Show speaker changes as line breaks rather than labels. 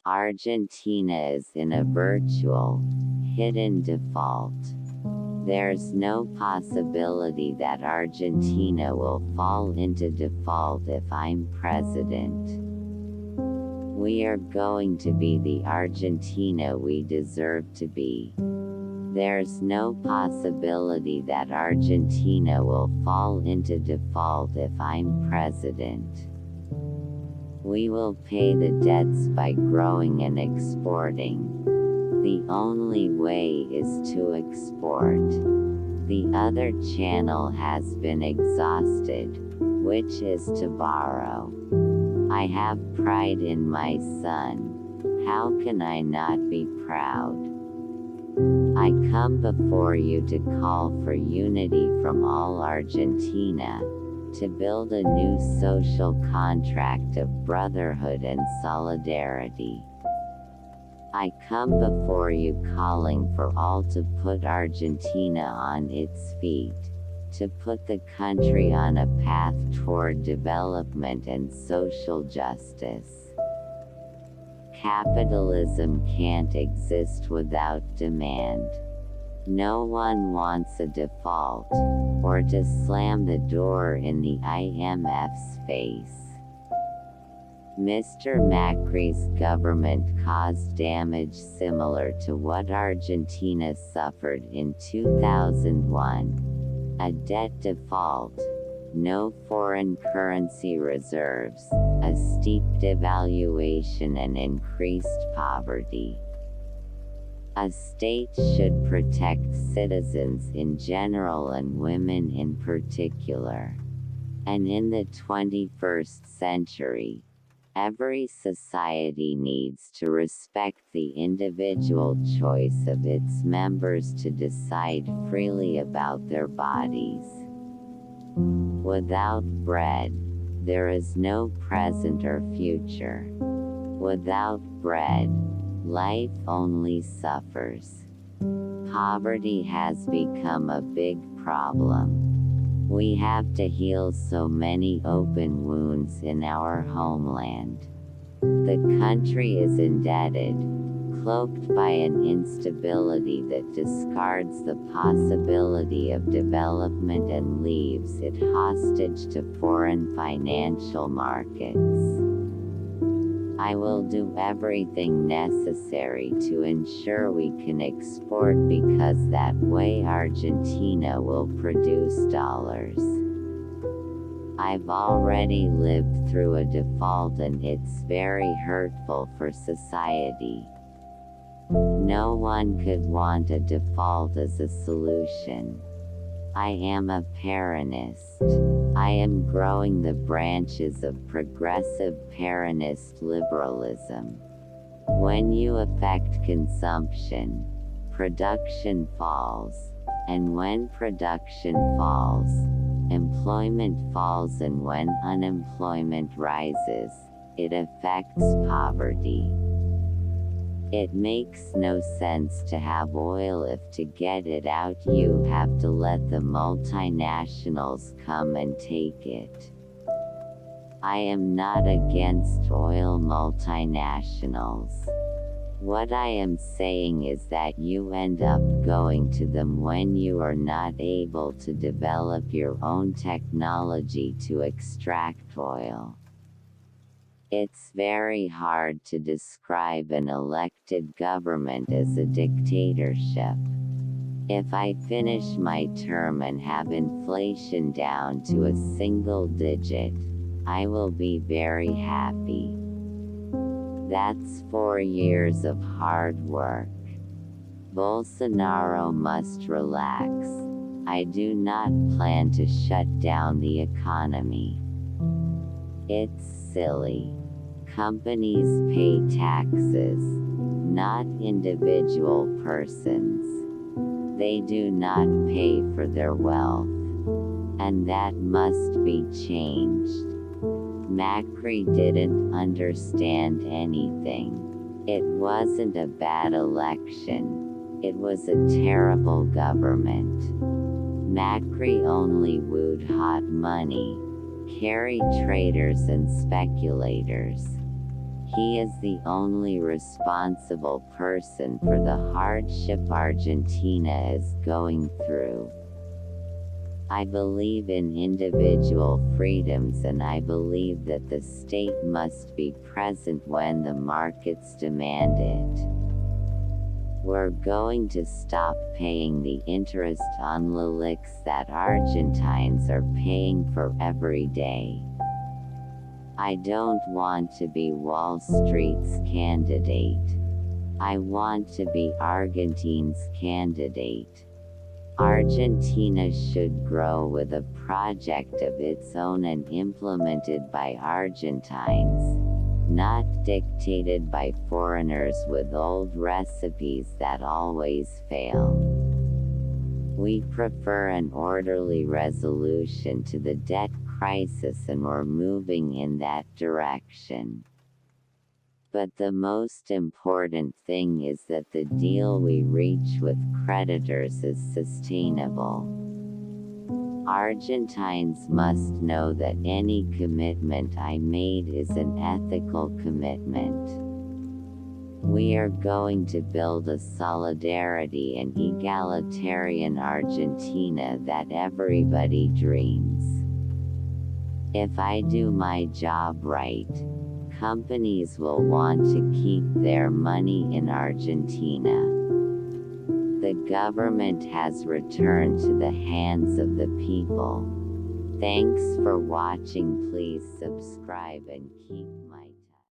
Argentina is in a virtual, hidden default. There's no possibility that Argentina will fall into default if I'm president. We are going to be the Argentina we deserve to be. There's no possibility that Argentina will fall into default if I'm president. We will pay the debts by growing and exporting. The only way is to export. The other channel has been exhausted, which is to borrow. I have pride in my son. How can I not be proud? I come before you to call for unity from all Argentina, to build a new social contract of brotherhood and solidarity. I come before you calling for all to put Argentina on its feet, to put the country on a path toward development and social justice. Capitalism can't exist without demand. No one wants a default, or to slam the door in the IMF's face. Mr. Macri's government caused damage similar to what Argentina suffered in 2001. A debt default, no foreign currency reserves, a steep devaluation and increased poverty. A state should protect citizens in general and women in particular. And in the 21st century, every society needs to respect the individual choice of its members to decide freely about their bodies. Without bread, there is no present or future. Without bread, life only suffers. Poverty has become a big problem. We have to heal so many open wounds in our homeland. The country is indebted, cloaked by an instability that discards the possibility of development and leaves it hostage to foreign financial markets. I will do everything necessary to ensure we can export because that way Argentina will produce dollars. I've already lived through a default and it's very hurtful for society. No one could want a default as a solution. I am a Peronist. I am growing the branches of progressive Peronist liberalism. When you affect consumption, production falls, and when production falls, employment falls, and when unemployment rises, it affects poverty. It makes no sense to have oil if to get it out you have to let the multinationals come and take it. I am not against oil multinationals. What I am saying is that you end up going to them when you are not able to develop your own technology to extract oil. It's very hard to describe an elected government as a dictatorship. If I finish my term and have inflation down to a single digit, I will be very happy. That's 4 years of hard work. Bolsonaro must relax. I do not plan to shut down the economy. It's silly. Companies pay taxes, not individual persons. They do not pay for their wealth. And that must be changed. Macri didn't understand anything. It wasn't a bad election. It was a terrible government. Macri only wooed hot money, carried traders and speculators. He is the only responsible person for the hardship Argentina is going through. I believe in individual freedoms, and I believe that the state must be present when the markets demand it. We're going to stop paying the interest on LELIQs that Argentines are paying for every day. I don't want to be Wall Street's candidate. I want to be Argentine's candidate. Argentina should grow with a project of its own and implemented by Argentines, not dictated by foreigners with old recipes that always fail. We prefer an orderly resolution to the debt crisis, and we're moving in that direction. But the most important thing is that the deal we reach with creditors is sustainable. Argentines must know that any commitment I made is an ethical commitment. We are going to build a solidarity and egalitarian Argentina that everybody dreams. If I do my job right, companies will want to keep their money in Argentina. The government has returned to the hands of the people. Thanks for watching. Please subscribe and keep